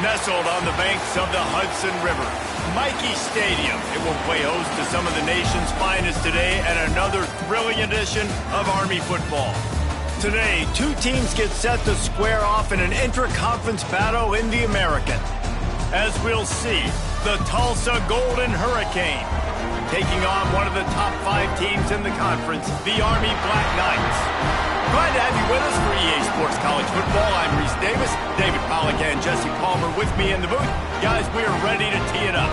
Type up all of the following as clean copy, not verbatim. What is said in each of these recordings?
Nestled on the banks of the Hudson River, Michie Stadium, it will play host to some of the nation's finest today at another thrilling edition of Army football. Today, two teams get set to square off in an intra-conference battle in the American. As we'll see, the Tulsa Golden Hurricane taking on one of the top 5 teams in the conference, the Army Black Knights. Glad to have you with us for EA Sports College Football. I'm Reese Davis, David Pollack and Jesse Palmer with me in the booth. Guys, we are ready to tee it up.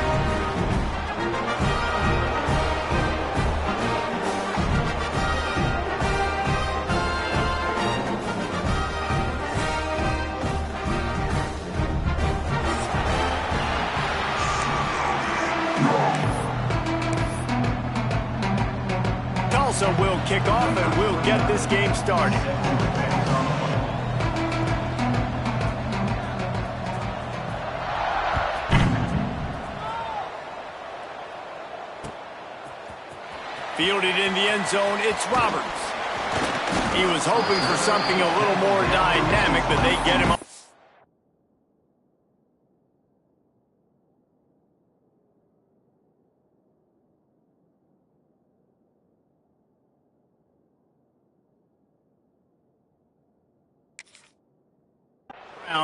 Tulsa will kick off and we'll get this game started. Fielded in the end zone, it's Roberts. He was hoping for something a little more dynamic, but they get him up.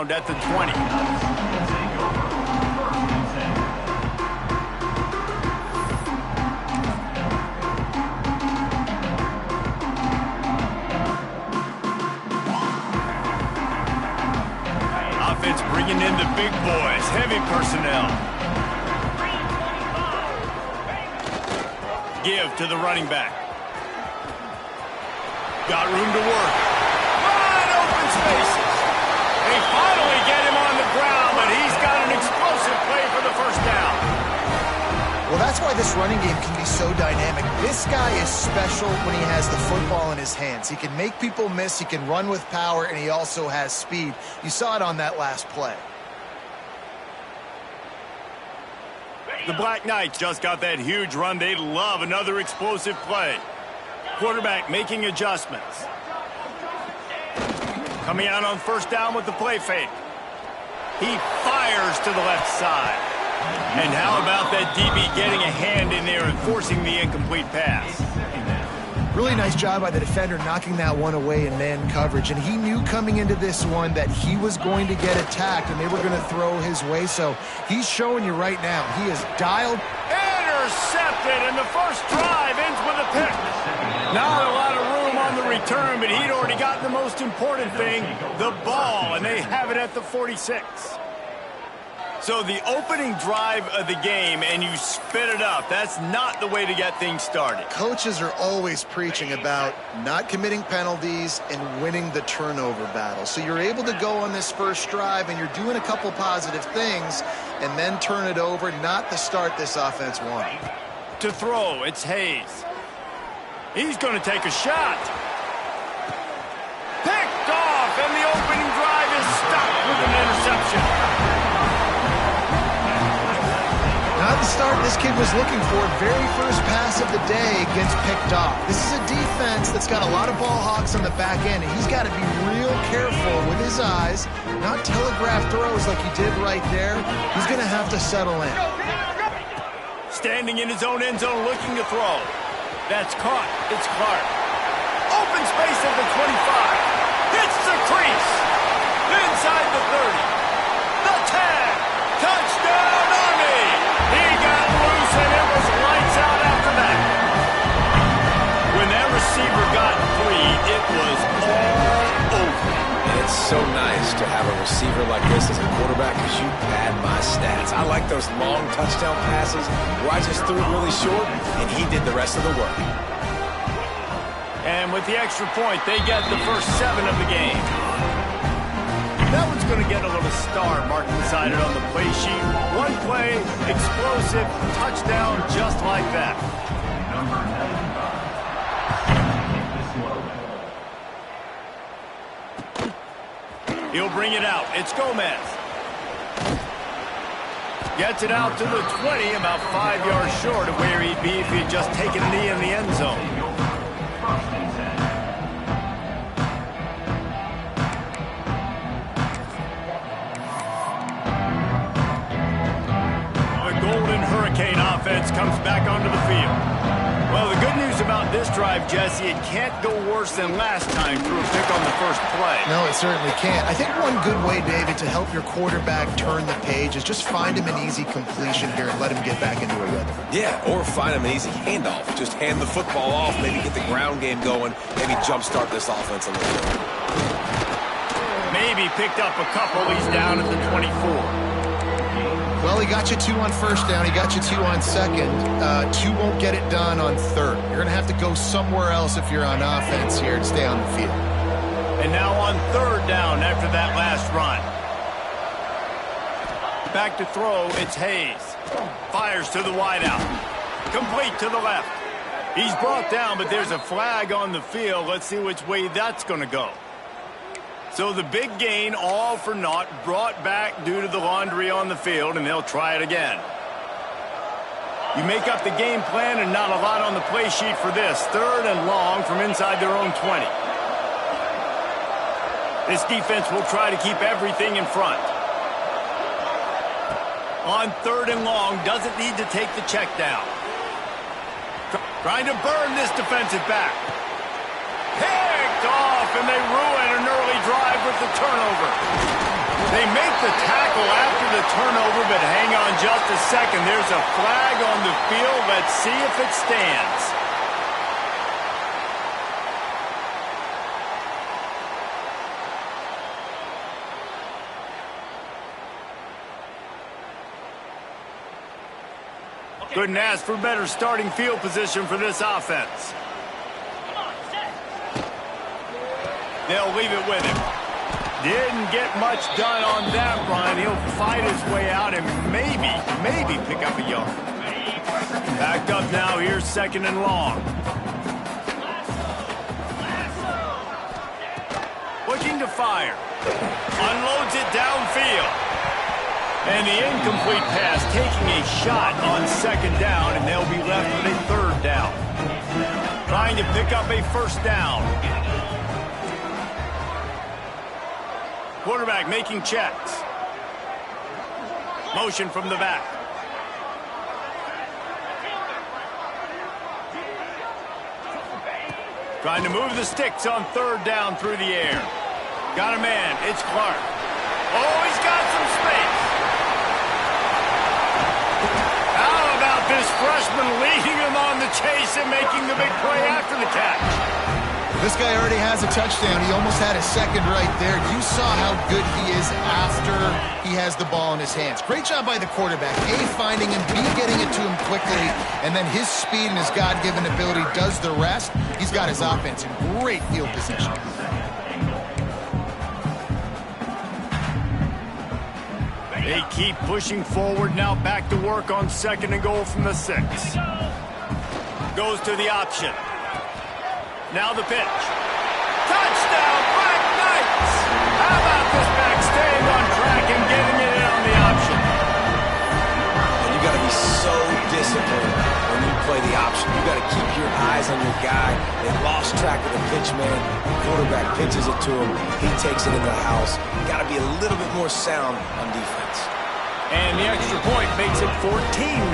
At the 20. Offense bringing in the big boys, heavy personnel. Give to the running back. Got room to work. Wide open spaces. They finally get him on the ground, but he's got an explosive play for the first down. Well, that's why this running game can be so dynamic. This guy is special when he has the football in his hands. He can make people miss, he can run with power, and he also has speed. You saw it on that last play. The Black Knights just got that huge run. They love another explosive play. Quarterback making adjustments. Coming out on first down with the play fake. He fires to the left side. And how about that DB getting a hand in there and forcing the incomplete pass? Really nice job by the defender knocking that one away in man coverage. And he knew coming into this one that he was going to get attacked and they were going to throw his way. So he's showing you right now. He is dialed. Intercepted, and the first drive ends with a pick. Not a lot of room on the return, but he'd already gotten the most important thing, the ball, and they have it at the 46. So the opening drive of the game, and you spit it up. That's not the way to get things started. Coaches are always preaching about not committing penalties and winning the turnover battle. So you're able to go on this first drive, and you're doing a couple positive things, and then turn it over, not the start this offense wanted. To throw, it's Hayes. He's going to take a shot. Picked off, and the opening drive is stopped with an interception. Not the start this kid was looking for. Very first pass of the day gets picked off. This is a defense that's got a lot of ball hawks on the back end, and he's got to be real careful with his eyes, not telegraph throws like he did right there. He's going to have to settle in. Standing in his own end zone looking to throw. That's caught. It's Clark. Open space at the 25. Hits the crease. Inside the 30. The 10. Touchdown, Army. He got loose, and it was lights out after that. When that receiver got free, it was all over. And it's so nice to have a receiver like this as a quarterback because you pad my stats. I like those long touchdown passes where I just threw it really short, and he did the rest of the work. And with the extra point, they get the first 7 of the game. That one's going to get a little star marked beside it on the play sheet. One play, explosive, touchdown, just like that. He'll bring it out. It's Gomez. Gets it out to the 20, about 5 yards short of where he'd be if he'd just taken a knee in the end zone. offense comes back onto the field. Well, the good news about this drive, Jesse, it can't go worse than last time through a pick on the first play. No, it certainly can't. I think one good way, David, to help your quarterback turn the page is just find him an easy completion here and let him get back into a rhythm. Yeah, or find him an easy handoff. Just hand the football off, maybe get the ground game going, maybe jumpstart this offense a little bit. Maybe picked up a couple. He's down at the 24. Well, he got you 2 on first down. He got you 2 on second. 2 won't get it done on third. You're going to have to go somewhere else if you're on offense here and stay on the field. And now on third down after that last run. Back to throw, it's Hayes. Fires to the wideout. Complete to the left. He's brought down, but there's a flag on the field. Let's see which way that's going to go. So the big gain, all for naught, brought back due to the laundry on the field, and they'll try it again. You make up the game plan and not a lot on the play sheet for this. Third and long from inside their own 20. This defense will try to keep everything in front. On third and long, doesn't need to take the check down. Trying to burn this defensive back. Picked off, and they ruin an early drive with the turnover. They make the tackle after the turnover, but hang on just a second. There's a flag on the field. Let's see if it stands. Couldn't ask for better starting field position for this offense. They'll leave it with him. Didn't get much done on that run. He'll fight his way out and maybe pick up a yard. Backed up now. Here's second and long. Looking to fire. Unloads it downfield. And the incomplete pass taking a shot on second down, and they'll be left with a third down. Trying to pick up a first down. Quarterback making checks. Motion from the back. Trying to move the sticks on third down through the air. Got a man. It's Clark. Oh, he's got some space. How about this freshman leading him on the chase and making the big play after the catch? This guy already has a touchdown. He almost had a second right there. You saw how good he is after he has the ball in his hands. Great job by the quarterback. A, finding him, B, getting it to him quickly, and then his speed and his God-given ability does the rest. He's got his offense in great field position. They keep pushing forward now, back to work on second and goal from the 6. Goes to the option. Now the pitch. Touchdown, Black Knights! How about this back staying on track and getting it in on the option? And you got to be so disciplined when you play the option. You got to keep your eyes on your guy. They lost track of the pitch, man. The quarterback pitches it to him. He takes it in the house. You got to be a little bit more sound on defense. And the extra point makes it 14-0.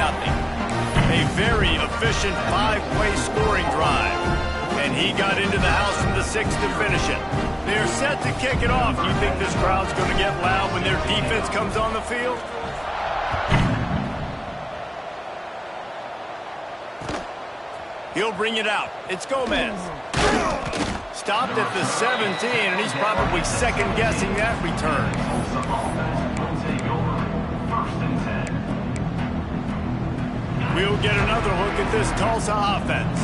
A very efficient 5-play scoring drive. And he got into the house from the 6 to finish it. They're set to kick it off. You think this crowd's going to get loud when their defense comes on the field? He'll bring it out. It's Gomez. Stopped at the 17, and he's probably second-guessing that return. We'll get another look at this Tulsa offense.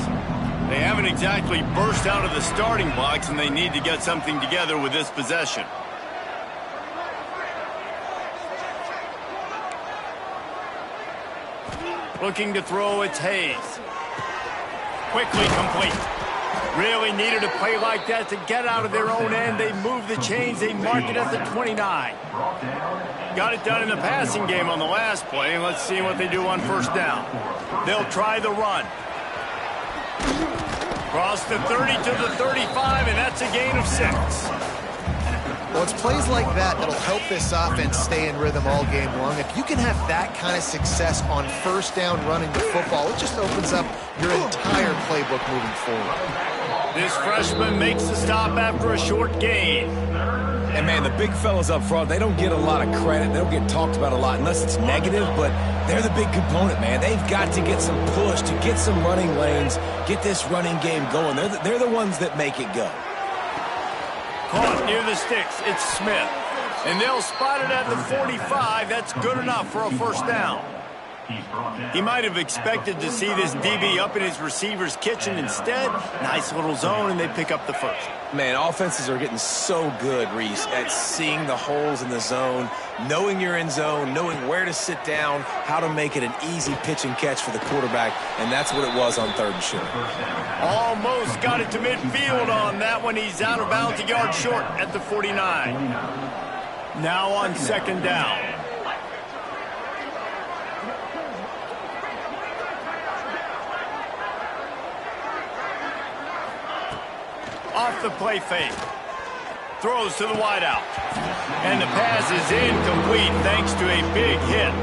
They haven't exactly burst out of the starting blocks, and they need to get something together with this possession. Looking to throw, it's Hayes. Quickly complete. Really needed a play like that to get out of their own end. They move the chains. They mark it at the 29. Got it done in the passing game on the last play, and let's see what they do on first down. They'll try the run. Cross the 30 to the 35, and that's a gain of 6. Well, it's plays like that that'll help this offense stay in rhythm all game long. If you can have that kind of success on first down running the football, it just opens up your entire playbook moving forward. This freshman makes the stop after a short gain. And, man, the big fellas up front, they don't get a lot of credit. They don't get talked about a lot unless it's negative, but they're the big component, man. They've got to get some push, to get some running lanes, get this running game going. They're the ones that make it go. Caught near the sticks. It's Smith. And they'll spot it at the 45. That's good enough for a first down. He might have expected to see this DB up in his receiver's kitchen. Instead, nice little zone, and they pick up the first. Man, offenses are getting so good, Reese, at seeing the holes in the zone, knowing you're in zone, knowing where to sit down, how to make it an easy pitch and catch for the quarterback, and that's what it was on 3rd and short. Almost got it to midfield on that one. He's out of bounds, a yard short at the 49. Now on 2nd down. Off the play fake. Throws to the wideout. And the pass is incomplete thanks to a big hit.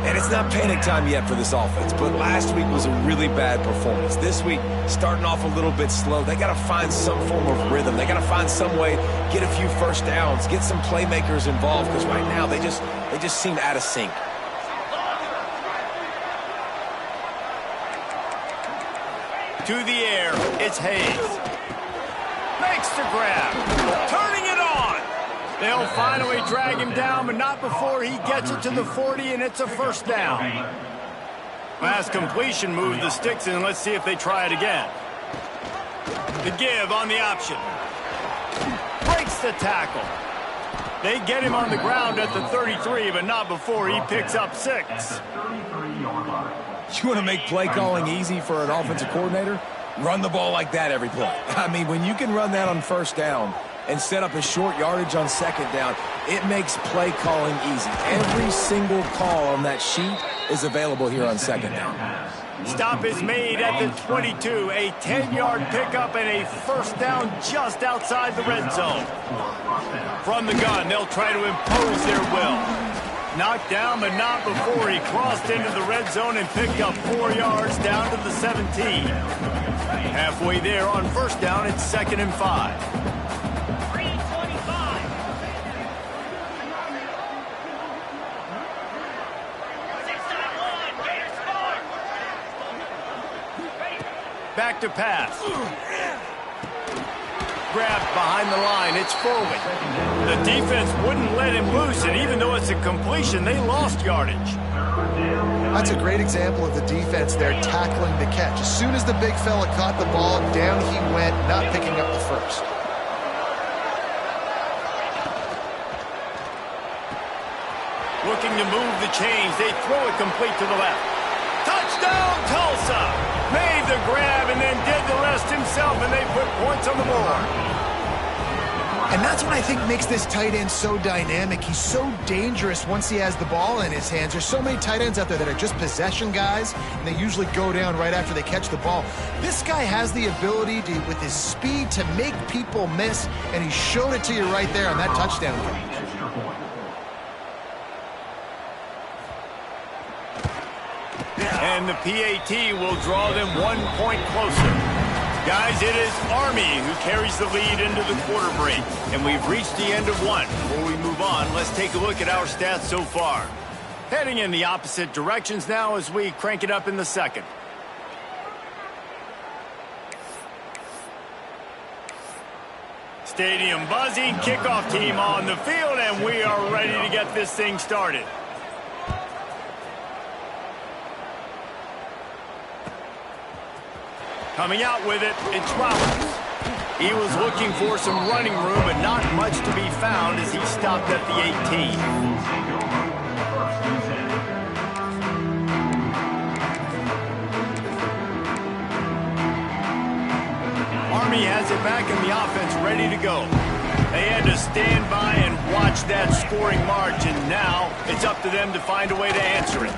And it's not panic time yet for this offense, but last week was a really bad performance. This week, starting off a little bit slow. They got to find some form of rhythm. They got to find some way, get a few first downs, get some playmakers involved, because right now they just seem out of sync. To the air, it's Hayes. Makes the grab, turning it on. They'll finally drag him down, but not before he gets it to the 40, and it's a first down. Pass completion moved the sticks, and let's see if they try it again. The give on the option. Breaks the tackle. They get him on the ground at the 33, but not before he picks up 6. You want to make play calling easy for an offensive coordinator? Run the ball like that every play. I mean, when you can run that on first down and set up a short yardage on 2nd down, it makes play calling easy. Every single call on that sheet is available here on 2nd down. Stop is made at the 22. A 10-yard pickup and a first down just outside the red zone. From the gun, they'll try to impose their will. Knocked down, but not before he crossed into the red zone and picked up 4 yards down to the 17. Halfway there on first down, it's 2nd and 5. Back to pass. Grabbed behind the line. It's forward. The defense wouldn't let him loose, and even though it's a completion, they lost yardage. That's a great example of the defense there tackling the catch. As soon as the big fella caught the ball, down he went, not picking up the first. Looking to move the chains. They throw it complete to the left. Touchdown, Tulsa! Made the grab and then did the rest himself, and they put points on the board. And that's what I think makes this tight end so dynamic. He's so dangerous once he has the ball in his hands. There's so many tight ends out there that are just possession guys, and they usually go down right after they catch the ball. This guy has the ability to, with his speed, to make people miss, and he showed it to you right there on that touchdown catch. And the PAT will draw them 1 point closer. Guys, it is Army who carries the lead into the quarter break. And we've reached the end of one. Before we move on, let's take a look at our stats so far. Heading in the opposite directions now as we crank it up in the second. Stadium buzzing, kickoff team on the field, and we are ready to get this thing started. Coming out with it, it's Roberts. He was looking for some running room, but not much to be found as he stopped at the 18. Army has it back in the offense, ready to go. They had to stand by and watch that scoring march, and now it's up to them to find a way to answer it.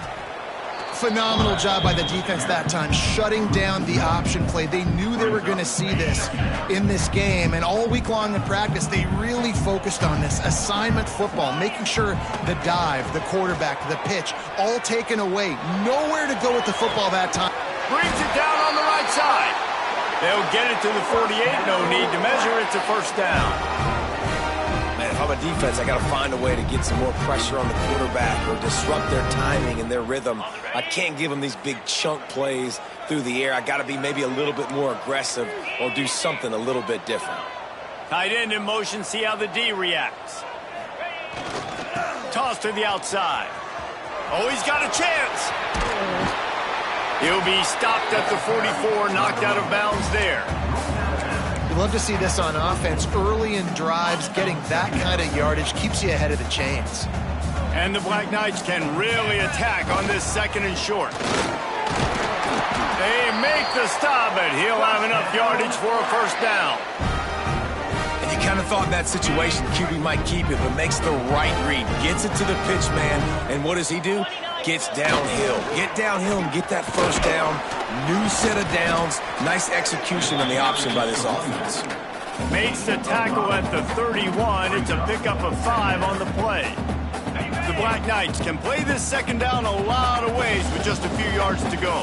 Phenomenal job by the defense that time, shutting down the option play. They knew they were going to see this in this game, and all week long in practice, they really focused on this assignment football, making sure the dive, the quarterback, the pitch, all taken away. Nowhere to go with the football that time. Brings it down on the right side. They'll get it to the 48. No need to measure. It's a first down. Man, if I'm a defense, I got to find a way to get some more pressure on the quarterback or disrupt their timing and their rhythm. I can't give them these big chunk plays through the air. I got to be maybe a little bit more aggressive or do something a little bit different. Tight end in motion, see how the D reacts. Toss to the outside. Oh, he's got a chance. He'll be stopped at the 44, knocked out of bounds there. You love to see this on offense. Early in drives, getting that kind of yardage keeps you ahead of the chains. And the Black Knights can really attack on this second and short. They make the stop, but he'll have enough yardage for a first down. And you kind of thought in that situation QB might keep it, but makes the right read. Gets it to the pitch man, and what does he do? Gets downhill. Get downhill and get that first down. New set of downs. Nice execution on the option by this offense. Makes the tackle at the 31. It's a pickup of 5 on the play. The Black Knights can play this second down a lot of ways with just a few yards to go.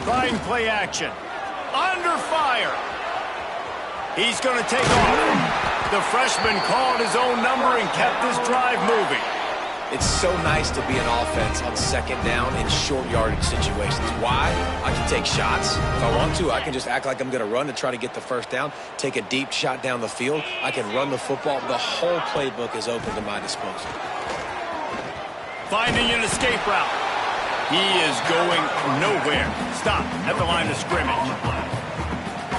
Trying play action. Under fire. He's going to take off. The freshman called his own number and kept this drive moving. It's so nice to be an offense on second down in short yardage situations. Why? I can take shots. If I want to, I can just act like I'm going to run to try to get the first down, take a deep shot down the field. I can run the football. The whole playbook is open to my disposal. Finding an escape route. He is going nowhere. Stop at the line of scrimmage.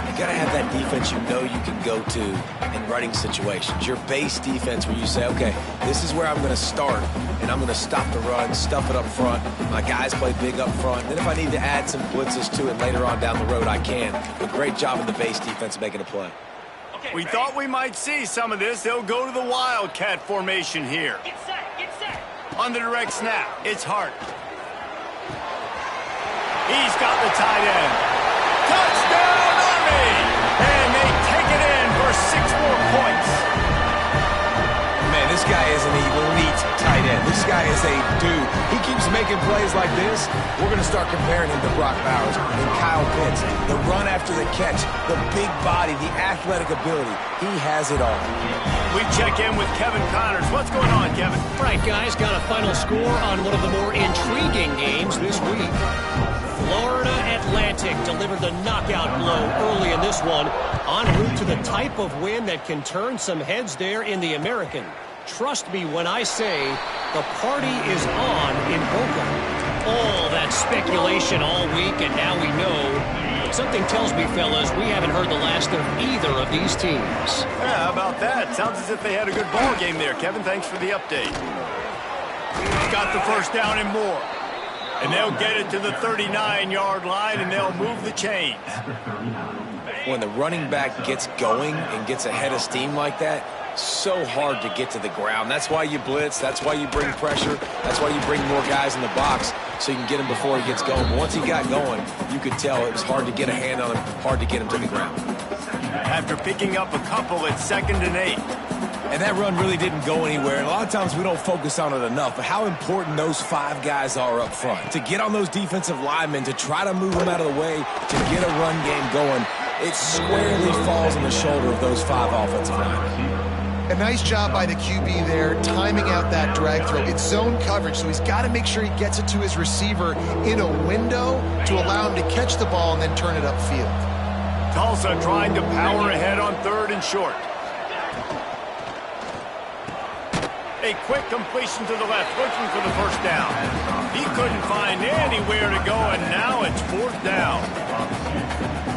You got to have that defense you know you can go to in running situations. Your base defense where you say, okay, this is where I'm going to start, and I'm going to stop the run, stuff it up front. My guys play big up front. Then if I need to add some blitzes to it later on down the road, I can. A great job in the base defense making a play. We thought we might see some of this. They'll go to the Wildcat formation here. Get set, get set. On the direct snap, it's Hart. He's got the tight end. Touchdown! And they take it in for 6 more points. Man, this guy is an elite tight end. This guy is a dude. He keeps making plays like this. We're going to start comparing him to Brock Bowers and Kyle Pitts. The run after the catch, the big body, the athletic ability. He has it all. We check in with Kevin Connors. What's going on, Kevin? Right, guys, got a final score on one of the more intriguing games this week. Florida Atlantic delivered the knockout blow early in this one, en route to the type of win that can turn some heads there in the American. Trust me when I say the party is on in Boca. All that speculation all week, and now we know. Something tells me, fellas, we haven't heard the last of either of these teams. Yeah, how about that? Sounds as if they had a good ball game there, Kevin. Thanks for the update. Got the first down and more. And they'll get it to the 39-yard line, and they'll move the chains. When the running back gets going and gets ahead of steam like that, so hard to get to the ground. That's why you blitz. That's why you bring pressure. That's why you bring more guys in the box so you can get him before he gets going. But once he got going, you could tell it was hard to get a hand on him, hard to get him to the ground. After picking up a couple at 2nd and 8. And that run really didn't go anywhere. And a lot of times we don't focus on it enough, but how important those 5 guys are up front. To get on those defensive linemen, to try to move them out of the way, to get a run game going, it squarely falls on the shoulder of those 5 offensive linemen. A nice job by the QB there, timing out that drag throw. It's zone coverage, so he's got to make sure he gets it to his receiver in a window to allow him to catch the ball and then turn it upfield. Tulsa trying to power ahead on 3rd and short. A quick completion to the left, looking for the first down. He couldn't find anywhere to go, and now it's 4th down.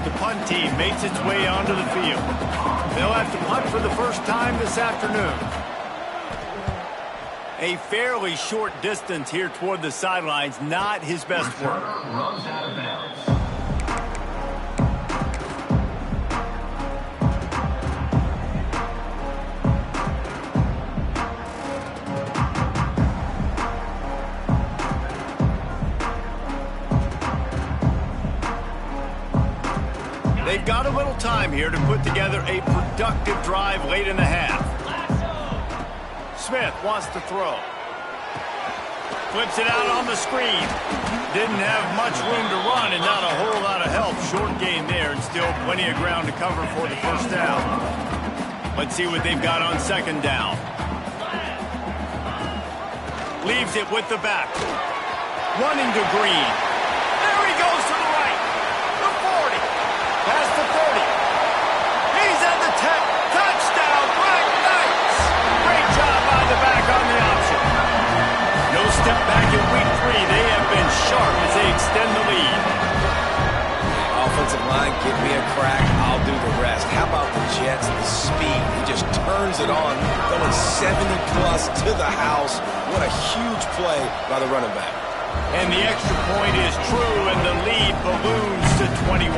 The punt team makes its way onto the field. They'll have to punt for the first time this afternoon. A fairly short distance here toward the sidelines, not his best work. time here to put together a productive drive late in the half. Smith wants to throw. Flips it out on the screen. Didn't have much room to run and not a whole lot of help. Short gain there and still plenty of ground to cover for the first down. Let's see what they've got on second down. Leaves it with the back. Running to Green. There he goes to the right. The 40. Past the 30. He's at the 10. Touchdown, Black Knights. Great job by the back on the option. No step back in week 3. They have been sharp as they extend the lead. Offensive line, give me a crack. I'll do the rest. How about the Jets? The speed. He just turns it on, going 70-plus to the house. What a huge play by the running back. And the extra point is true, and the lead balloons to 21.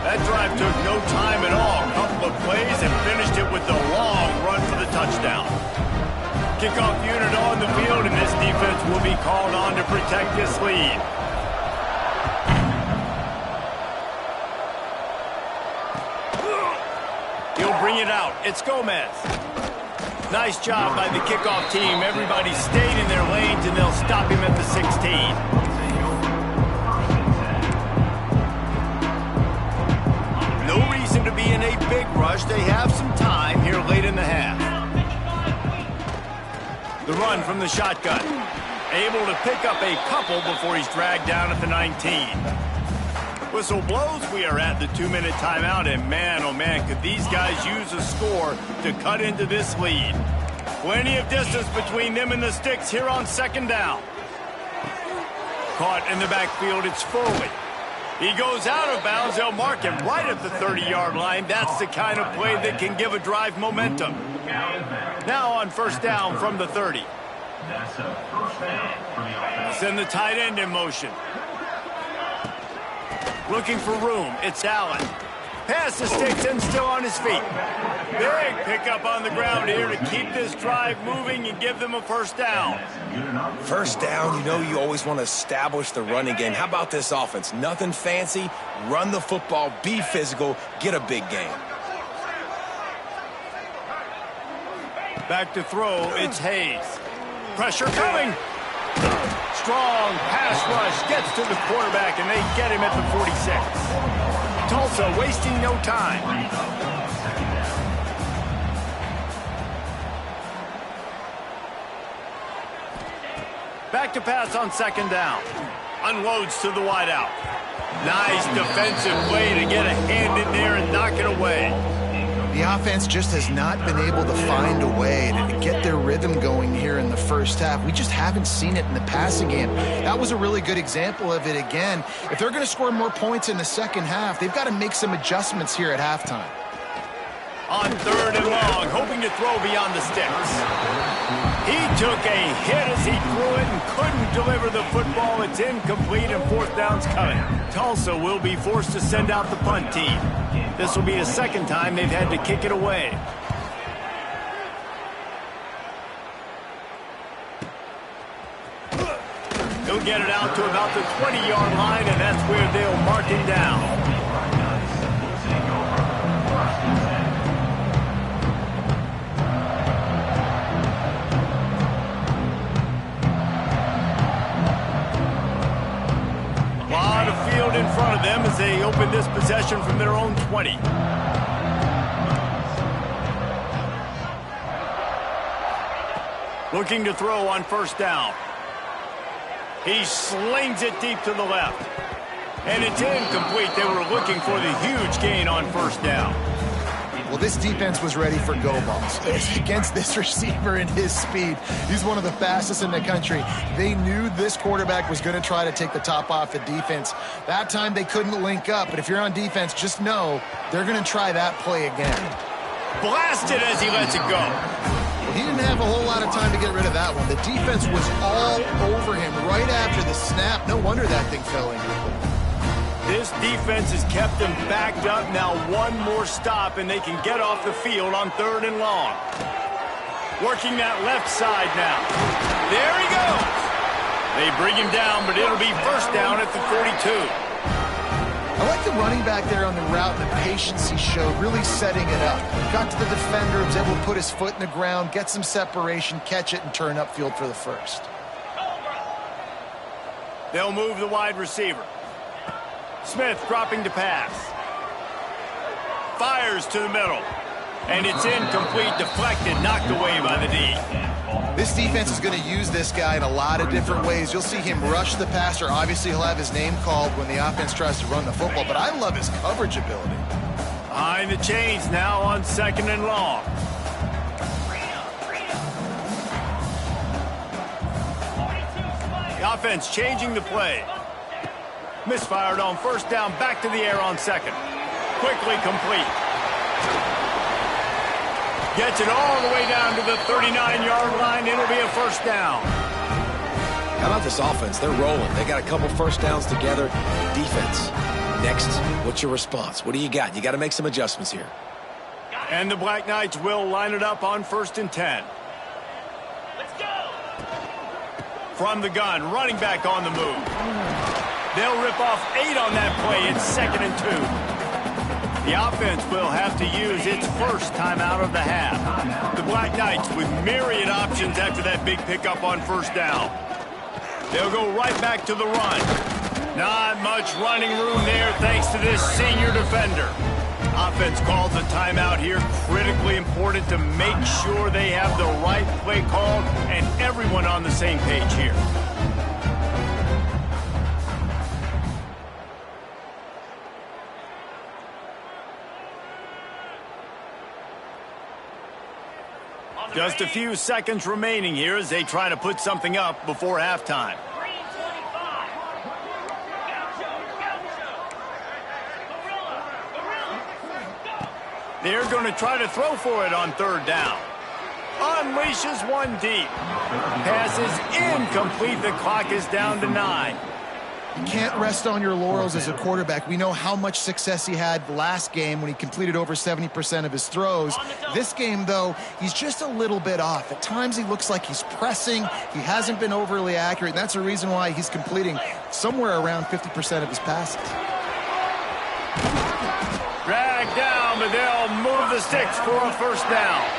That drive took no time at all. A couple of plays and finished it with the long run for the touchdown. Kickoff unit on the field, and this defense will be called on to protect this lead. He'll bring it out. It's Gomez. Nice job by the kickoff team. Everybody stayed in their lanes, and they'll stop him at the 16. No reason to be in a big rush. They have some time here late in the half. The run from the shotgun. Able to pick up a couple before he's dragged down at the 19. Whistle blows. We are at the 2-minute timeout, and man, oh man, could these guys use a score to cut into this lead. Plenty of distance between them and the sticks here on second down. Caught in the backfield, it's Foley. He goes out of bounds. They'll mark him right at the 30-yard line. That's the kind of play that can give a drive momentum. Now on first down from the 30. Send the tight end in motion. Looking for room. It's Allen. Pass the sticks and still on his feet. Big pickup on the ground here to keep this drive moving and give them a first down. First down, you know you always want to establish the running game. How about this offense? Nothing fancy. Run the football, be physical, get a big gain. Back to throw, it's Hayes. Pressure coming. Strong pass rush gets to the quarterback, and they get him at the 46. Tulsa wasting no time. Back to pass on second down. Unloads to the wideout. Nice defensive play to get a hand in there and knock it away. The offense just has not been able to find a way to get their rhythm going here in the first half. We just haven't seen it in the passing game. That was a really good example of it again. If they're going to score more points in the second half, they've got to make some adjustments here at halftime. On third and long, hoping to throw beyond the sticks. He took a hit as he threw it and couldn't deliver the football. It's incomplete and fourth down's coming. Tulsa will be forced to send out the punt team. This will be the second time they've had to kick it away. He'll get it out to about the 20-yard line, and that's where they'll mark him down. In front of them as they open this possession from their own 20. Looking to throw on first down. He slings it deep to the left. And it's incomplete. They were looking for the huge gain on first down. Well, this defense was ready for go balls. Against this receiver and his speed, he's one of the fastest in the country. They knew this quarterback was going to try to take the top off the defense. That time they couldn't link up, but if you're on defense, just know they're going to try that play again. Blasted as he lets it go. Well, he didn't have a whole lot of time to get rid of that one. The defense was all over him right after the snap. No wonder that thing fell in. This defense has kept them backed up. Now one more stop, and they can get off the field on third and long. Working that left side now. There he goes. They bring him down, but it'll be first down at the 42. I like the running back there on the route and the patience he showed, really setting it up. Got to the defender, was able to put his foot in the ground, get some separation, catch it, and turn upfield for the first. They'll move the wide receiver. Smith dropping to pass. Fires to the middle. And it's incomplete, deflected, knocked away by the D. This defense is going to use this guy in a lot of different ways. You'll see him rush the passer. Obviously, he'll have his name called when the offense tries to run the football, but I love his coverage ability. Behind the chains now on 2nd and long. The offense changing the play. Misfired on 1st down, back to the air on 2nd. Quickly complete. Gets it all the way down to the 39-yard line. It'll be a 1st down. How about this offense? They're rolling. They got a couple 1st downs together. Defense. Next, what's your response? What do you got? You got to make some adjustments here. And the Black Knights will line it up on 1st and 10. Let's go. From the gun, running back on the move. They'll rip off 8 on that play. It's 2nd and 2. The offense will have to use its first timeout of the half. The Black Knights with myriad options after that big pickup on 1st down. They'll go right back to the run. Not much running room there thanks to this senior defender. Offense calls a timeout here. Critically important to make sure they have the right play called and everyone on the same page here. Just a few seconds remaining here as they try to put something up before halftime. They're going to try to throw for it on 3rd down. Unleashes one deep. Pass is incomplete. The clock is down to 9. You can't rest on your laurels as a quarterback. We know how much success he had last game when he completed over 70% of his throws. This game, though, he's just a little bit off. At times he looks like he's pressing. He hasn't been overly accurate, and that's the reason why he's completing somewhere around 50% of his passes. Dragged down, but they'll move the sticks for a 1st down.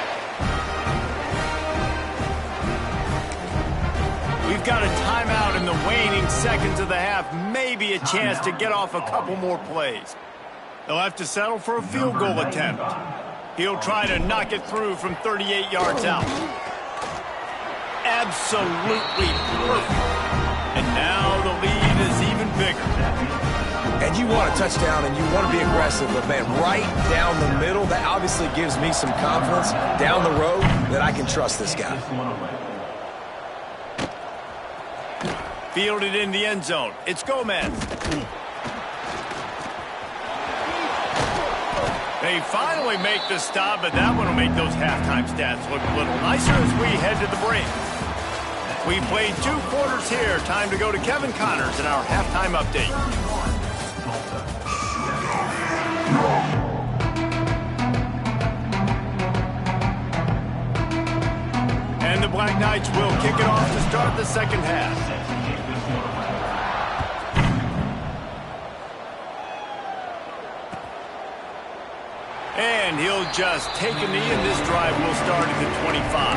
We've got a timeout in the waning seconds of the half. Maybe a chance to get off a couple more plays. They'll have to settle for a field goal attempt. He'll try to knock it through from 38 yards out. Absolutely perfect. And now the lead is even bigger. And you want a touchdown and you want to be aggressive, but man, right down the middle, that obviously gives me some confidence down the road that I can trust this guy. Fielded in the end zone. It's Gomez. They finally make the stop, but that one will make those halftime stats look a little nicer as we head to the break. We played 2 quarters here. Time to go to Kevin Connors in our halftime update. And the Black Knights will kick it off to start the 2nd half. And he'll just take a knee, and this drive will start at the 25.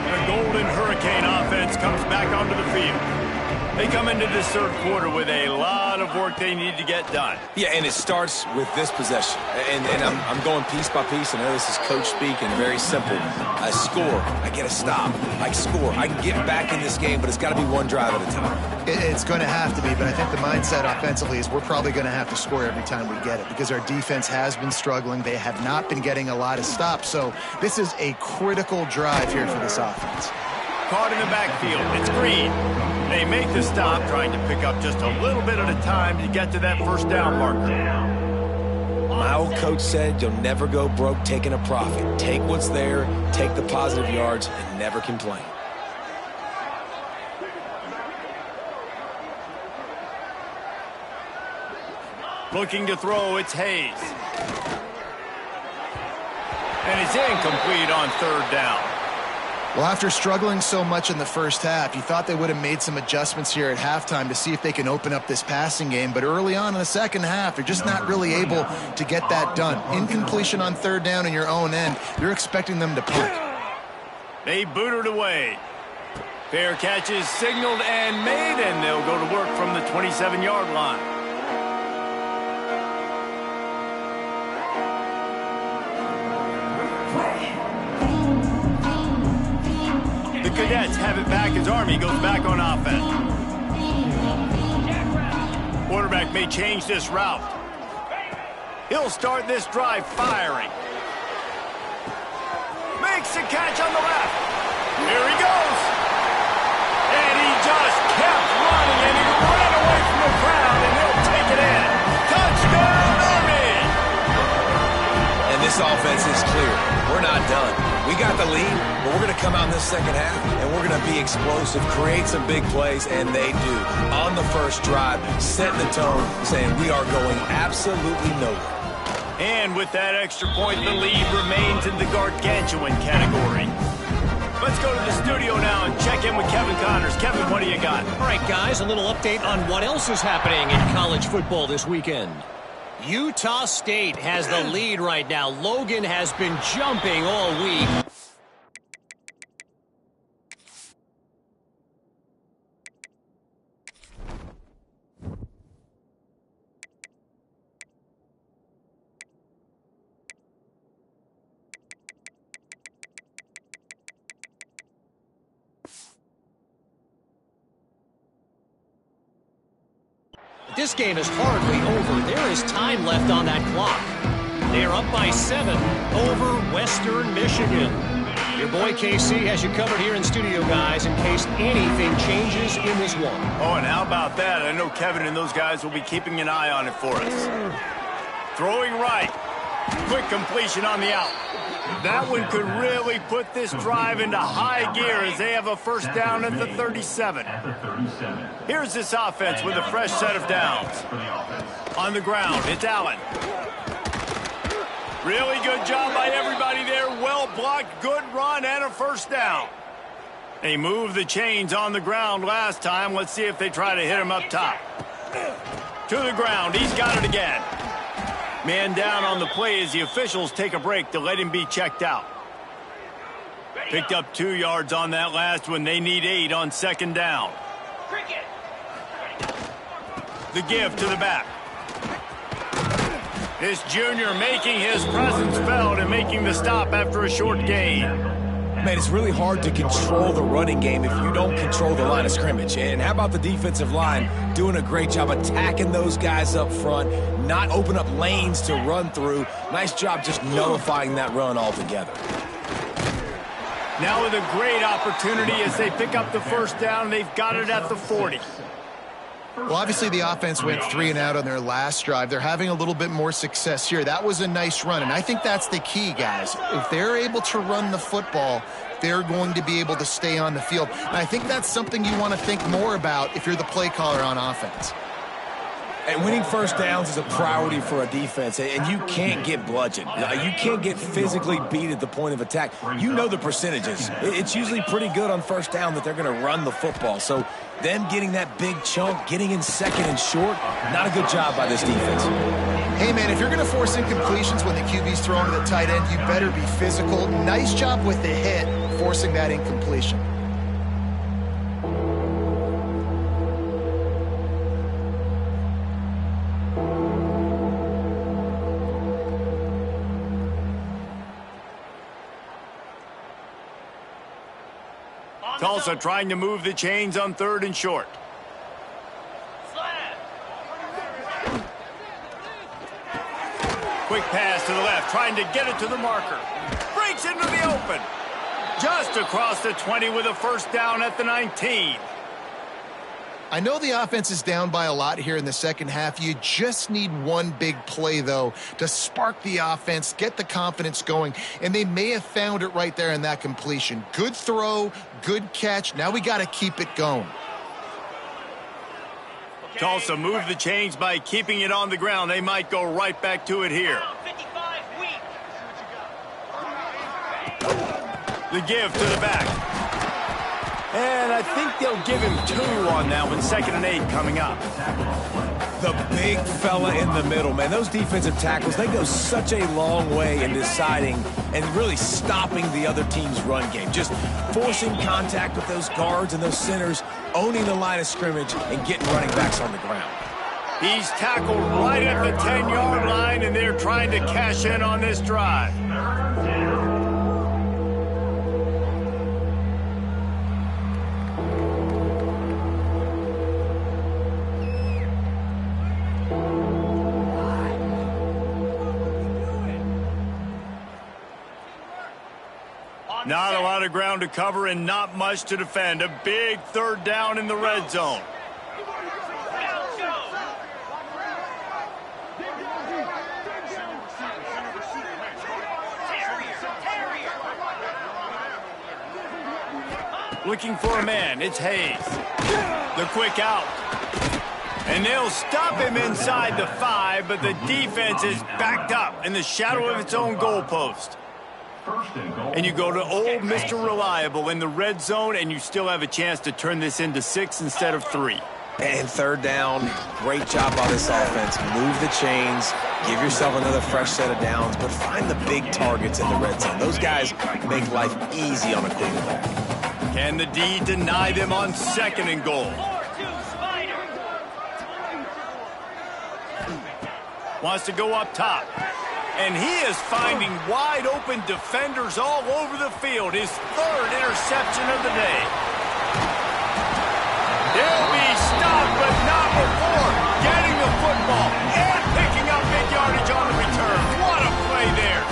The Golden Hurricane offense comes back onto the field. They come into this 3rd quarter with a lot of work they need to get done. Yeah, and it starts with this possession. And I'm going piece by piece. I know this is coach speak and very simple. I score. I get a stop. I score. I can get back in this game, but it's got to be one drive at a time. It's going to have to be, but I think the mindset offensively is we're probably going to have to score every time we get it because our defense has been struggling. They have not been getting a lot of stops. So this is a critical drive here for this offense. Caught in the backfield. It's Green. They make the stop, trying to pick up just a little bit at a time to get to that 1st down marker. My old coach said you'll never go broke taking a profit. Take what's there, take the positive yards, and never complain. Looking to throw, it's Hayes. And it's incomplete on 3rd down. Well, after struggling so much in the first half, you thought they would have made some adjustments here at halftime to see if they can open up this passing game. But early on in the second half, they're just not really able to get that done. Incompletion on third down in your own end, you're expecting them to punt. They booted away. Fair catch is signaled and made, and they'll go to work from the 27-yard line. The Cadets have it back as Army goes back on offense. Quarterback may change this route. He'll start this drive firing. Makes a catch on the left. Here he goes. And he just kept running, and he ran away from the crowd, and he'll take it in. Touchdown, Army! And this offense is clear. We're not done. We got the lead, but we're going to come out in this second half, and we're going to be explosive, create some big plays, and they do. On the first drive, setting the tone, saying we are going absolutely nowhere. And with that extra point, the lead remains in the gargantuan category. Let's go to the studio now and check in with Kevin Connors. Kevin, what do you got? All right, guys, a little update on what else is happening in college football this weekend. Utah State has the lead right now. Logan has been jumping all week. This game is hardly over. There is time left on that clock. They are up by 7 over Western Michigan. Your boy KC has you covered here in studio, guys, in case anything changes in this one. Oh, and how about that? I know Kevin and those guys will be keeping an eye on it for us. Throwing right. Quick completion on the out. That one could really put this drive into high gear as they have a first down at the 37. Here's this offense with a fresh set of downs. On the ground, it's Allen. Really good job by everybody there. Well blocked, good run, and a first down. They moved the chains on the ground last time. Let's see if they try to hit him up top. To the ground, he's got it again. Man down on the play as the officials take a break to let him be checked out. Picked up 2 yards on that last one. They need 8 on second down. The give to the back. This junior making his presence felt and making the stop after a short gain. Man, it's really hard to control the running game if you don't control the line of scrimmage. And how about the defensive line doing a great job attacking those guys up front, not open up lanes to run through. Nice job just nullifying that run altogether. Now with a great opportunity as they pick up the first down. They've got it at the 40. Well, obviously the offense went 3 and out on their last drive. They're having a little bit more success here. That was a nice run, and I think that's the key, guys. If they're able to run the football, they're going to be able to stay on the field. And I think that's something you want to think more about if you're the play caller on offense. And winning first downs is a priority for a defense, and you can't get bludgeoned. You can't get physically beat at the point of attack. You know the percentages. It's usually pretty good on first down that they're going to run the football. So them getting that big chunk, getting in second and short, not a good job by this defense. Hey, man, if you're going to force incompletions when the QB's throwing to the tight end, you better be physical. Nice job with the hit, forcing that incompletion. Tulsa trying to move the chains on 3rd and short. Quick pass to the left, trying to get it to the marker. Breaks into the open. Just across the 20 with a first down at the 19. I know the offense is down by a lot here in the second half. You just need one big play, though, to spark the offense, get the confidence going, and they may have found it right there in that completion. Good throw, good catch. Now we got to keep it going. Tulsa moved the chains by keeping it on the ground. They might go right back to it here. The give to the back. And I think they'll give him 2 on that one. 2nd and 8 coming up. The big fella in the middle, man. Those defensive tackles, they go such a long way in deciding and really stopping the other team's run game. Just forcing contact with those guards and those centers, owning the line of scrimmage, and getting running backs on the ground. He's tackled right at the 10-yard line, and they're trying to cash in on this drive. Not a lot of ground to cover and not much to defend. A big 3rd down in the red zone. Looking for a man, it's Hayes. The quick out. And they'll stop him inside the 5, but the defense is backed up in the shadow of its own goalpost. And you go to old Mr. Reliable in the red zone, and you still have a chance to turn this into 6 instead of 3. And 3rd down, great job by this offense. Move the chains, give yourself another fresh set of downs, but find the big targets in the red zone. Those guys make life easy on a quarterback. Can the D deny them on 2nd and goal? Wants to go up top. And he is finding wide-open defenders all over the field. His 3rd interception of the day. He'll be stopped, but not before getting the football and picking up big yardage on the return. What a play there.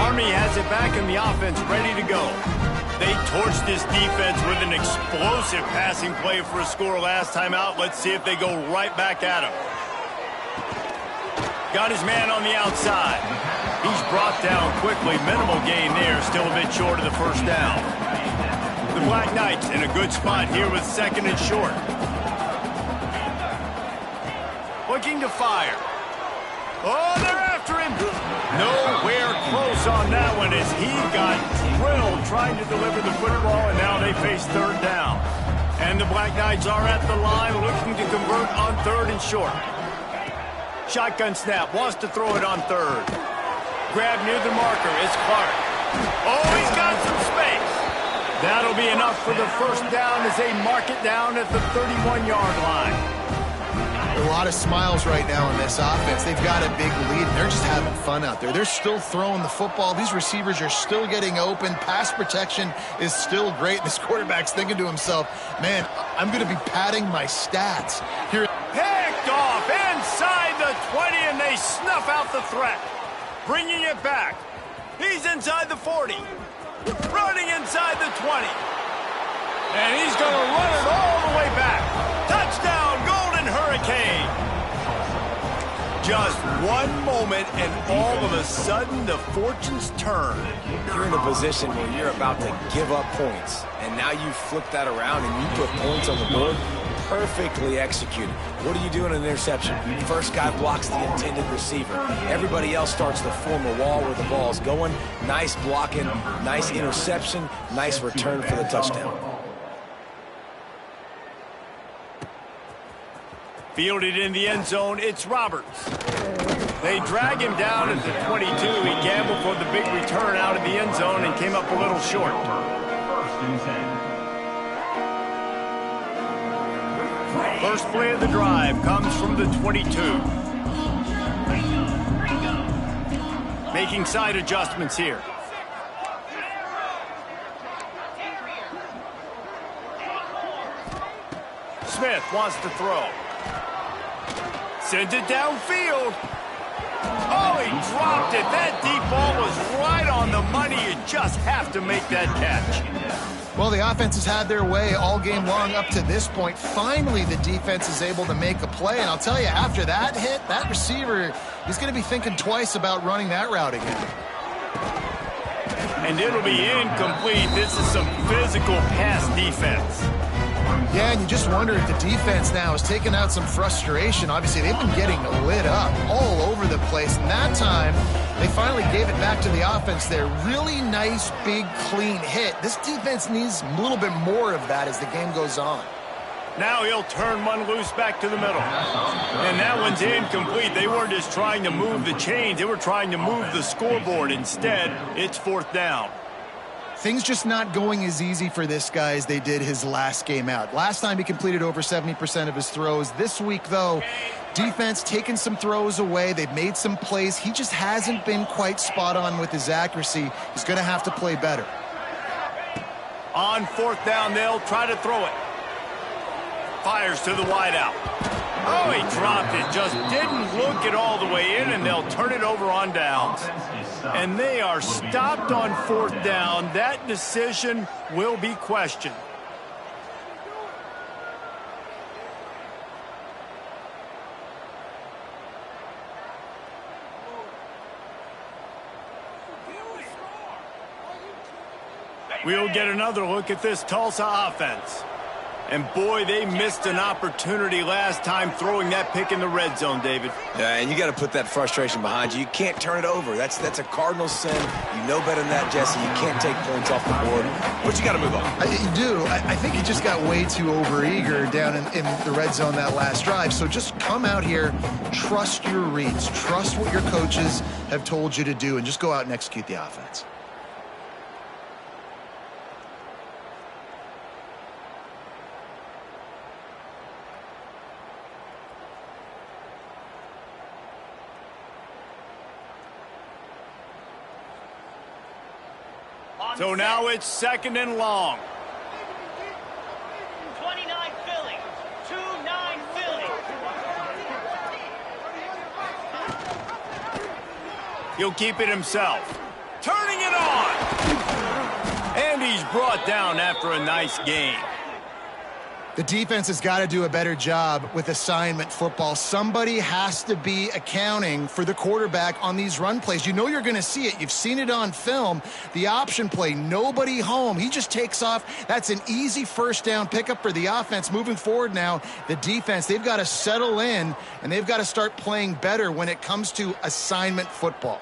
Army has it back in the offense, ready to go. They torched this defense with an explosive passing play for a score last time out. Let's see if they go right back at him. Got his man on the outside. He's brought down quickly. Minimal gain there. Still a bit short of the 1st down. The Black Knights in a good spot here with 2nd and short. Looking to fire. Oh, they're after him. Nowhere close on that one as he got drilled trying to deliver the football, and now they face 3rd down. And the Black Knights are at the line looking to convert on 3rd and short. Shotgun snap, wants to throw it on 3rd. Grab near the marker, it's Clark. Oh, he's got some space. That'll be enough for the 1st down as they mark it down at the 31-yard line. A lot of smiles right now in this offense. They've got a big lead, and they're just having fun out there. They're still throwing the football. These receivers are still getting open. Pass protection is still great. This quarterback's thinking to himself, man, I'm going to be padding my stats here. Picked off inside the 20, and they snuff out the threat. Bringing it back. He's inside the 40. Running inside the 20. And he's going to run it all the way back. Touchdown, Golden Hurricane. Just one moment, and all of a sudden, the fortunes turn. You're in a position where you're about to give up points, and now you flip that around and you put points on the board. Perfectly executed. What do you do in an interception? First guy blocks the intended receiver. Everybody else starts to form a wall where the ball's going. Nice blocking, nice interception, nice return for the touchdown. Fielded in the end zone, it's Roberts. They drag him down at the 22. He gambled for the big return out of the end zone and came up a little short. First play of the drive comes from the 22. Making side adjustments here. Smith wants to throw. Sends it downfield. Oh, he dropped it. That deep ball was right on the money. You just have to make that catch. Well, the offense has had their way all game long up to this point. Finally, the defense is able to make a play. And I'll tell you, after that hit, that receiver is going to be thinking twice about running that route again. And it'll be incomplete. This is some physical pass defense. Yeah, and you just wonder if the defense now is taking out some frustration. Obviously, they've been getting lit up all over the place. And that time, they finally gave it back to the offense there. Really nice, big, clean hit. This defense needs a little bit more of that as the game goes on. Now he'll turn one loose back to the middle. And that one's incomplete. They weren't just trying to move the chains. They were trying to move the scoreboard. Instead, it's 4th down. Things just not going as easy for this guy as they did his last game out. Last time he completed over 70% of his throws. This week, though, defense taking some throws away. They've made some plays. He just hasn't been quite spot on with his accuracy. He's going to have to play better. On 4th down, they'll try to throw it. Fires to the wideout. Oh, he dropped it. Just didn't look it all the way in, and they'll turn it over on downs. And they are stopped on 4th down. That decision will be questioned. We'll get another look at this Tulsa offense. And boy, they missed an opportunity last time throwing that pick in the red zone, David. Yeah, and you got to put that frustration behind you. You can't turn it over. That's a cardinal sin. You know better than that, Jesse. You can't take points off the board. But you got to move on. You do. I think he just got way too overeager down in the red zone that last drive. So just come out here, trust your reads, trust what your coaches have told you to do, and just go out and execute the offense. So now it's 2nd and long. 29 Philly. 2-9 Philly. He'll keep it himself. Turning it on. And he's brought down after a nice gain. The defense has got to do a better job with assignment football. Somebody has to be accounting for the quarterback on these run plays. You know you're going to see it. You've seen it on film. The option play, nobody home. He just takes off. That's an easy 1st down pickup for the offense. Moving forward now, the defense, they've got to settle in, and they've got to start playing better when it comes to assignment football.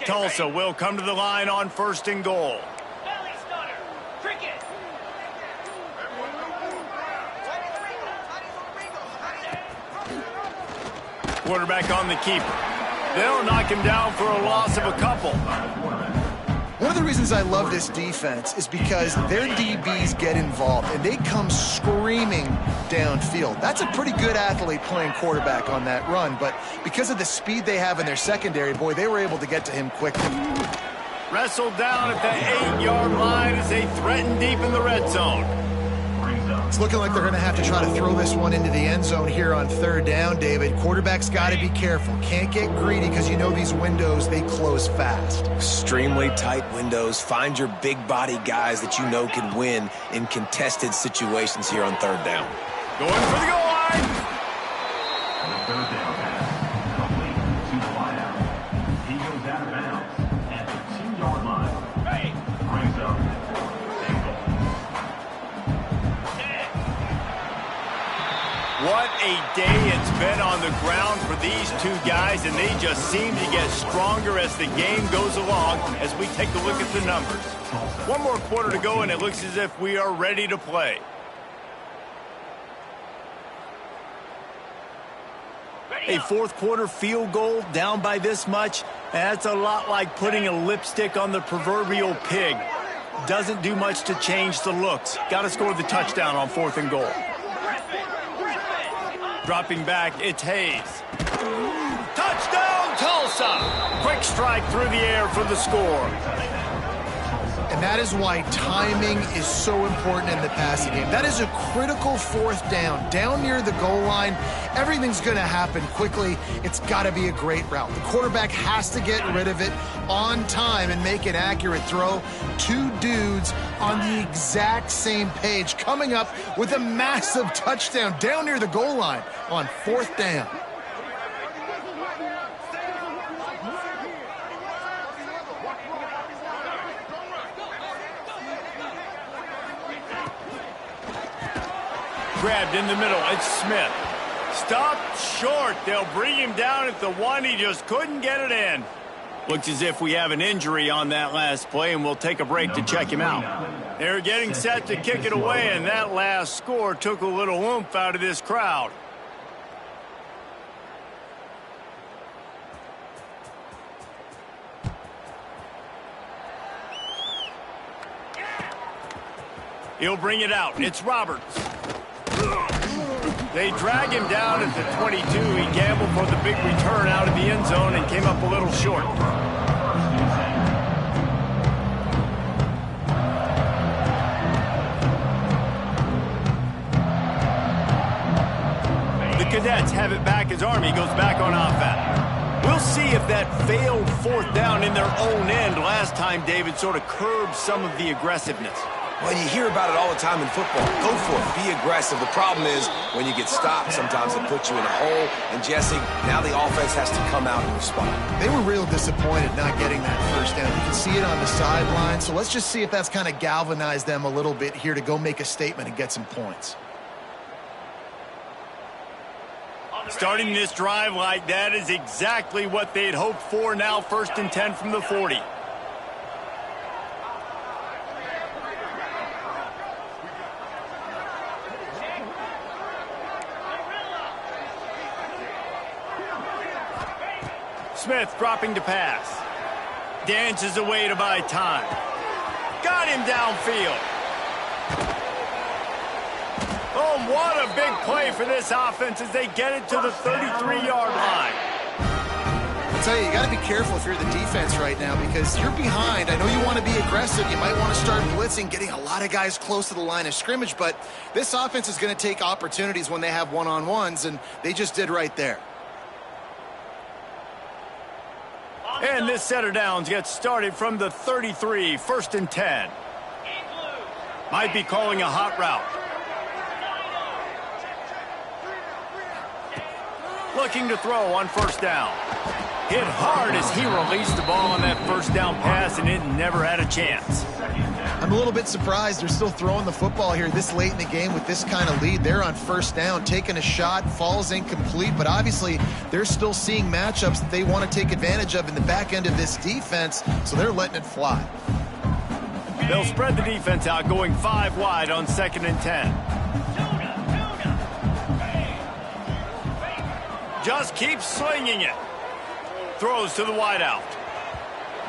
Tulsa will come to the line on 1st and goal. Belly stunner. Cricket. Quarterback on the keeper. They'll knock him down for a loss of a couple. One of the reasons I love this defense is because their DBs get involved and they come screaming downfield. That's a pretty good athlete playing quarterback on that run, but because of the speed they have in their secondary, boy, they were able to get to him quickly. Wrestled down at the 8-yard line as they threaten deep in the red zone. It's looking like they're going to have to try to throw this one into the end zone here on 3rd down, David. Quarterback's got to be careful. Can't get greedy because you know these windows, they close fast. Extremely tight windows. Find your big body guys that you know can win in contested situations here on 3rd down. Going for the goal line. The 3rd down pass, complete to the wideout. He goes out of bounds at the 2-yard line. Brings up single. What a day it's been on the ground for these two guys, and they just seem to get stronger as the game goes along as we take a look at the numbers. One more quarter to go, and it looks as if we are ready to play. A 4th quarter field goal down by this much, that's a lot like putting a lipstick on the proverbial pig. Doesn't do much to change the looks. Got to score the touchdown on 4th and goal. Dropping back, it's Hayes. Touchdown, Tulsa! Quick strike through the air for the score. And that is why timing is so important in the passing game. That is a critical fourth down. Down near the goal line, everything's going to happen quickly. It's got to be a great route. The quarterback has to get rid of it on time and make an accurate throw. Two dudes on the exact same page coming up with a massive touchdown down near the goal line on fourth down. Grabbed in the middle. It's Smith. Stopped short. They'll bring him down at the one. He just couldn't get it in. Looks as if we have an injury on that last play, and we'll take a break to check him out. They're getting set to kick it away, and that last score took a little oomph out of this crowd. He'll bring it out. It's Roberts. They drag him down at the 22. He gambled for the big return out of the end zone and came up a little short. The Cadets have it back as Army goes back on offense. We'll see if that failed fourth down in their own end last time, David, sort of curbed some of the aggressiveness. Well, you hear about it all the time in football. Go for it. Be aggressive. The problem is when you get stopped, sometimes it puts you in a hole. And, Jesse, now the offense has to come out and respond. They were real disappointed not getting that first down. You can see it on the sideline. So let's just see if that's kind of galvanized them a little bit here to go make a statement and get some points. Starting this drive like that is exactly what they'd hoped for. Now 1st and 10 from the 40. Smith dropping to pass. Dances away to buy time. Got him downfield. Oh, what a big play for this offense as they get it to the 33-yard line. I'll tell you, you got to be careful if you're the defense right now because you're behind. I know you want to be aggressive. You might want to start blitzing, getting a lot of guys close to the line of scrimmage, but this offense is going to take opportunities when they have one-on-ones, and they just did right there. And this set of downs gets started from the 33, 1st and 10. Might be calling a hot route. Looking to throw on 1st down. Hit hard as he released the ball on that 1st down pass, and it never had a chance. I'm a little bit surprised they're still throwing the football here this late in the game with this kind of lead. They're on 1st down, taking a shot, falls incomplete, but obviously they're still seeing matchups that they want to take advantage of in the back end of this defense, so they're letting it fly. They'll spread the defense out, going 5 wide on 2nd and 10. Just keeps slinging it. Throws to the wideout.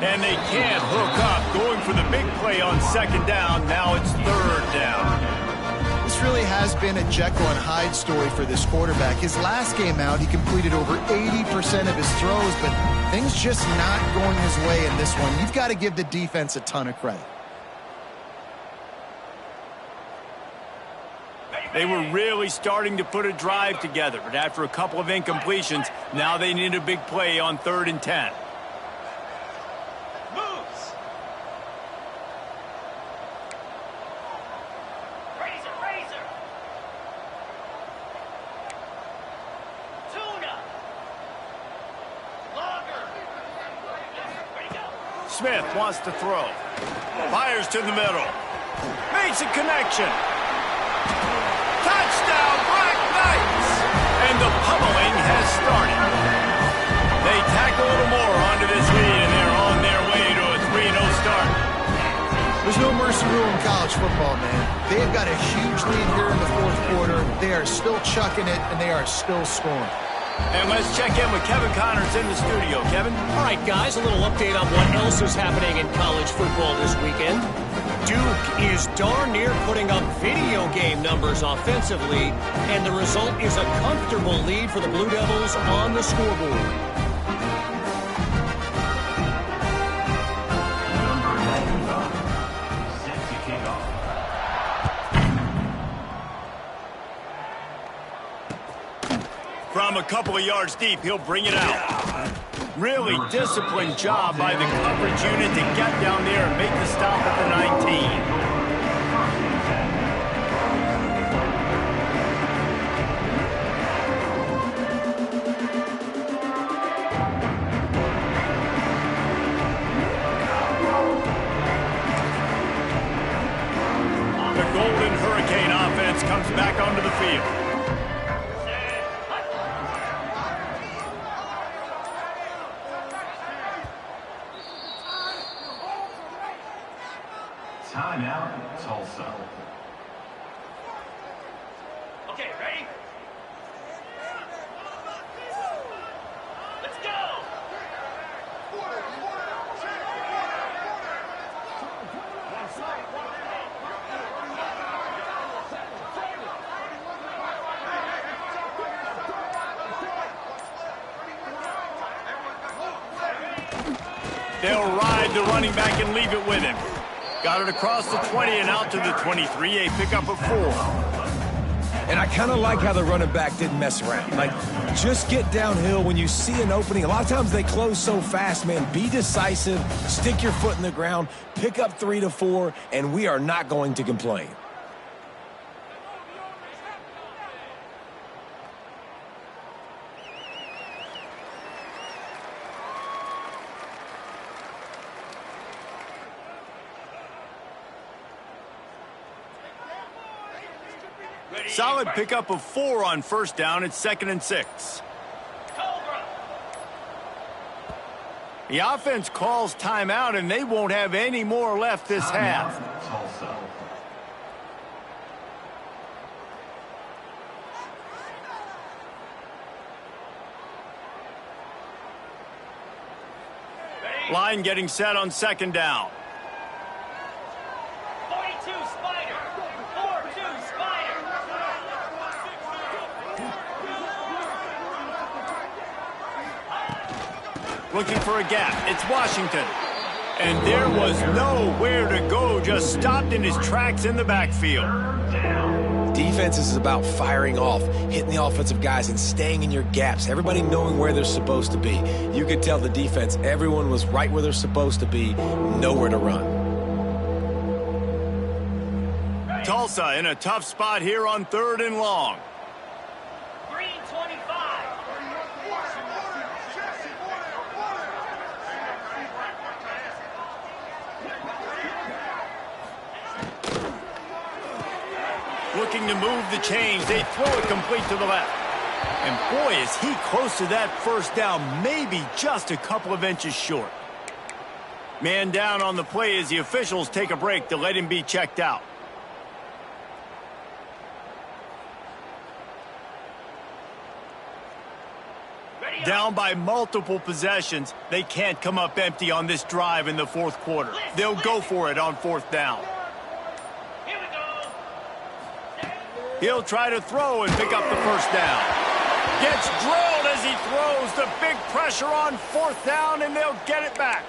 And they can't hook up, going for the big play on 2nd down. Now it's 3rd down. This really has been a Jekyll and Hyde story for this quarterback. His last game out, he completed over 80% of his throws, but things just not going his way in this one. You've got to give the defense a ton of credit. They were really starting to put a drive together, but after a couple of incompletions, now they need a big play on 3rd and 10. Moves. Razor. Tuna. Logger. Ready to go. Smith wants to throw. Fires to the middle. Makes a connection. Touchdown, Black Knights! And the pummeling has started. They tack a little more onto this lead, and they're on their way to a 3-0 start. There's no mercy rule in college football, man. They've got a huge lead here in the 4th quarter. They are still chucking it, and they are still scoring. And let's check in with Kevin Connors in the studio. Kevin? All right, guys, a little update on what else is happening in college football this weekend. Duke is darn near putting up video game numbers offensively, and the result is a comfortable lead for the Blue Devils on the scoreboard. From a couple of yards deep, he'll bring it out. Really disciplined job by the coverage unit to get down there and make the stop at the 19. Comes back onto the field. Timeout, Tulsa. Okay, ready? Let's go! They'll ride the running back and leave it with him. Got it across the 20 and out to the 23, a pickup of 4. And I kind of like how the running back didn't mess around. Like, just get downhill when you see an opening. A lot of times they close so fast, man. Be decisive, stick your foot in the ground, pick up 3 to 4, and we are not going to complain. Solid pickup of 4 on first down. It's 2nd and 6. The offense calls timeout, and they won't have any more left this half. Tulsa. Line getting set on 2nd down. 42 Spider! 4-2 Spider! Looking for a gap. It's Washington. And there was nowhere to go. Just stopped in his tracks in the backfield. Defense is about firing off, hitting the offensive guys, and staying in your gaps. Everybody knowing where they're supposed to be. You could tell the defense, everyone was right where they're supposed to be, nowhere to run. Tulsa in a tough spot here on 3rd and long. Green 25! Looking to move the chains. They throw it complete to the left. And boy, is he close to that first down, maybe just a couple of inches short. Man down on the play as the officials take a break to let him be checked out. Down by multiple possessions, they can't come up empty on this drive in the 4th quarter. They'll go for it on 4th down. Here we go! He'll try to throw and pick up the first down. Gets drilled as he throws. The big pressure on 4th down, and they'll get it back.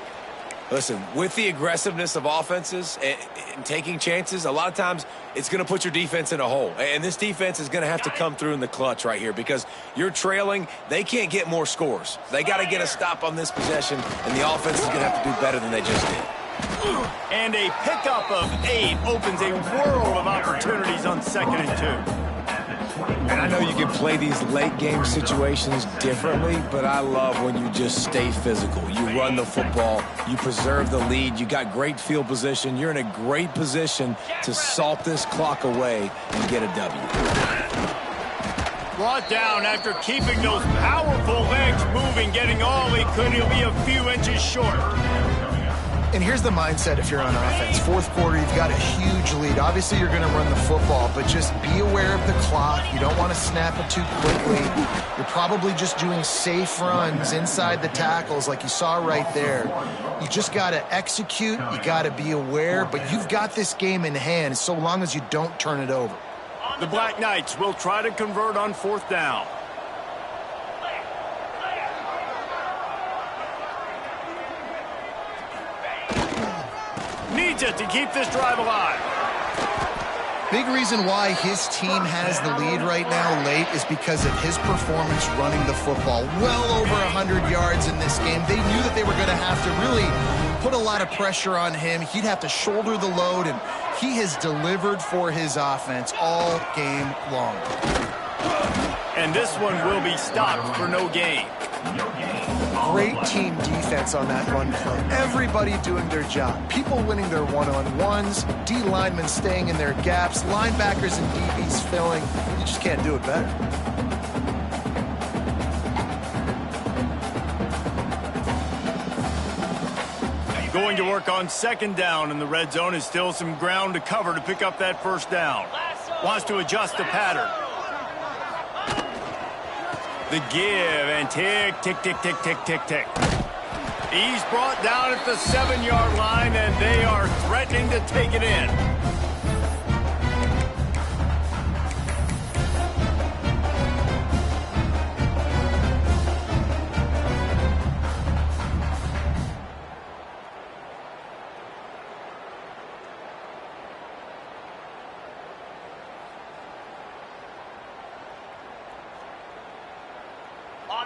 Listen, with the aggressiveness of offenses and taking chances, a lot of times it's going to put your defense in a hole. And this defense is going to have to come through in the clutch right here because you're trailing. They can't get more scores. They got to get a stop on this possession, and the offense is going to have to do better than they just did. And a pickup of 8 opens a world of opportunities on 2nd and 2. And I know you can play these late game situations differently, but I love when you just stay physical. You run the football, you preserve the lead, you got great field position, you're in a great position to salt this clock away and get a W. Brought down after keeping those powerful legs moving, getting all he could. He'll be a few inches short. And here's the mindset if you're on offense. 4th quarter, you've got a huge lead. Obviously, you're going to run the football, but just be aware of the clock. You don't want to snap it too quickly. You're probably just doing safe runs inside the tackles like you saw right there. You just got to execute. You got to be aware, but you've got this game in hand so long as you don't turn it over. The Black Knights will try to convert on 4th down. Needs it to keep this drive alive. Big reason why his team has the lead right now late is because of his performance running the football. Well over 100 yards in this game. They knew that they were going to have to really put a lot of pressure on him. He'd have to shoulder the load, and he has delivered for his offense all game long. And this one will be stopped for no gain. Great team defense on that run play. Everybody doing their job. People winning their one-on-ones, D linemen staying in their gaps, linebackers and DBs filling. You just can't do it better. Going to work on second down in the red zone. Is still some ground to cover to pick up that first down. Wants to adjust the pattern. The give and tick, tick, tick, tick, tick, tick, tick. He's brought down at the 7-yard line, and they are threatening to take it in.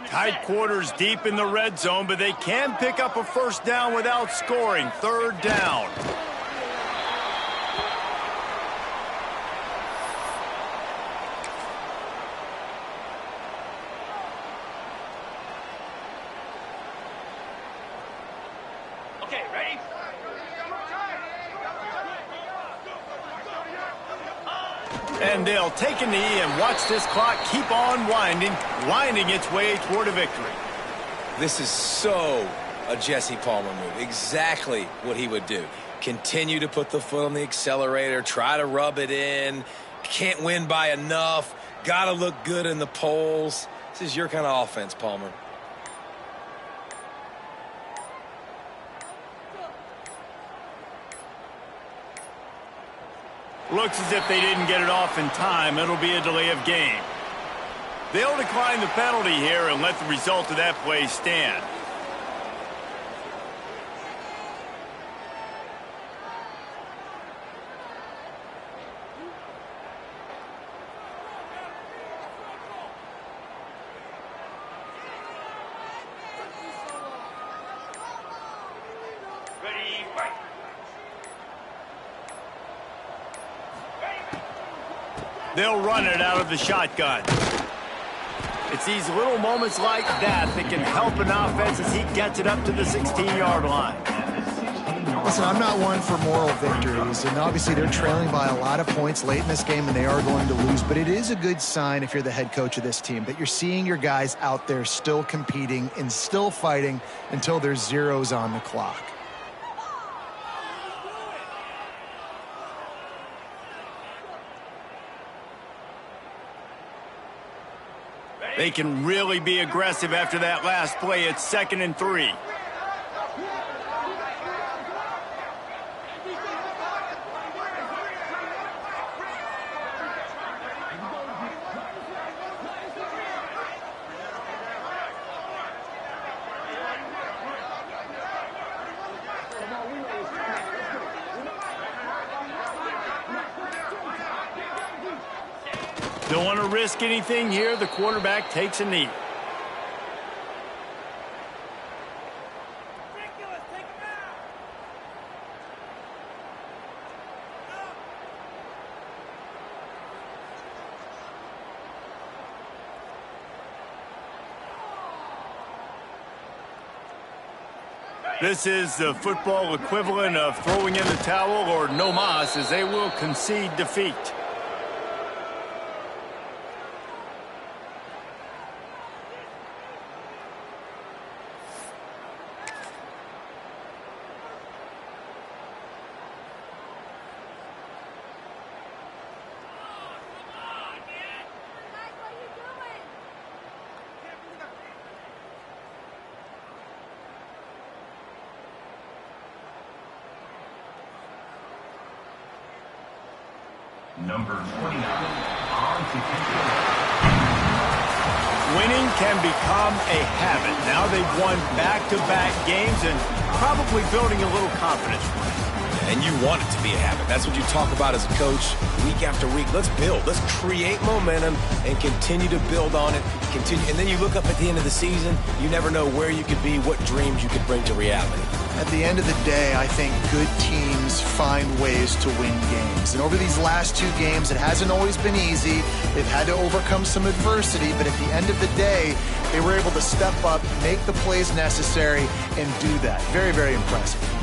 Tight quarters deep in the red zone, but they can pick up a first down without scoring. Third down. Okay, ready? And they'll take a knee and watch this clock keep on winding its way toward a victory. This is so a Jesse Palmer move. Exactly what he would do. Continue to put the foot on the accelerator, try to rub it in. Can't win by enough. Got to look good in the polls. This is your kind of offense, Palmer. Looks as if they didn't get it off in time. It'll be a delay of game. They'll decline the penalty here and let the result of that play stand. Ready, fight. They'll run it out of the shotgun. It's these little moments like that that can help an offense as he gets it up to the 16-yard line. Listen, I'm not one for moral victories, and obviously they're trailing by a lot of points late in this game, and they are going to lose, but it is a good sign if you're the head coach of this team that you're seeing your guys out there still competing and still fighting until there's zeros on the clock. They can really be aggressive after that last play. It's 2nd and 3. Don't want to risk anything here. The quarterback takes a knee. This is the football equivalent of throwing in the towel or no mas, as they will concede defeat. Number 29, on to kick. Winning can become a habit. Now they've won back-to-back games and probably building a little confidence. and you want it to be a habit. That's what you talk about as a coach week after week. Let's build. Let's create momentum and continue to build on it. And then you look up at the end of the season, you never know where you could be, what dreams you could bring to reality. At the end of the day, I think good teams find ways to win games. And over these last 2 games, it hasn't always been easy. They've had to overcome some adversity, but at the end of the day, they were able to step up, make the plays necessary, and do that. Very, very impressive.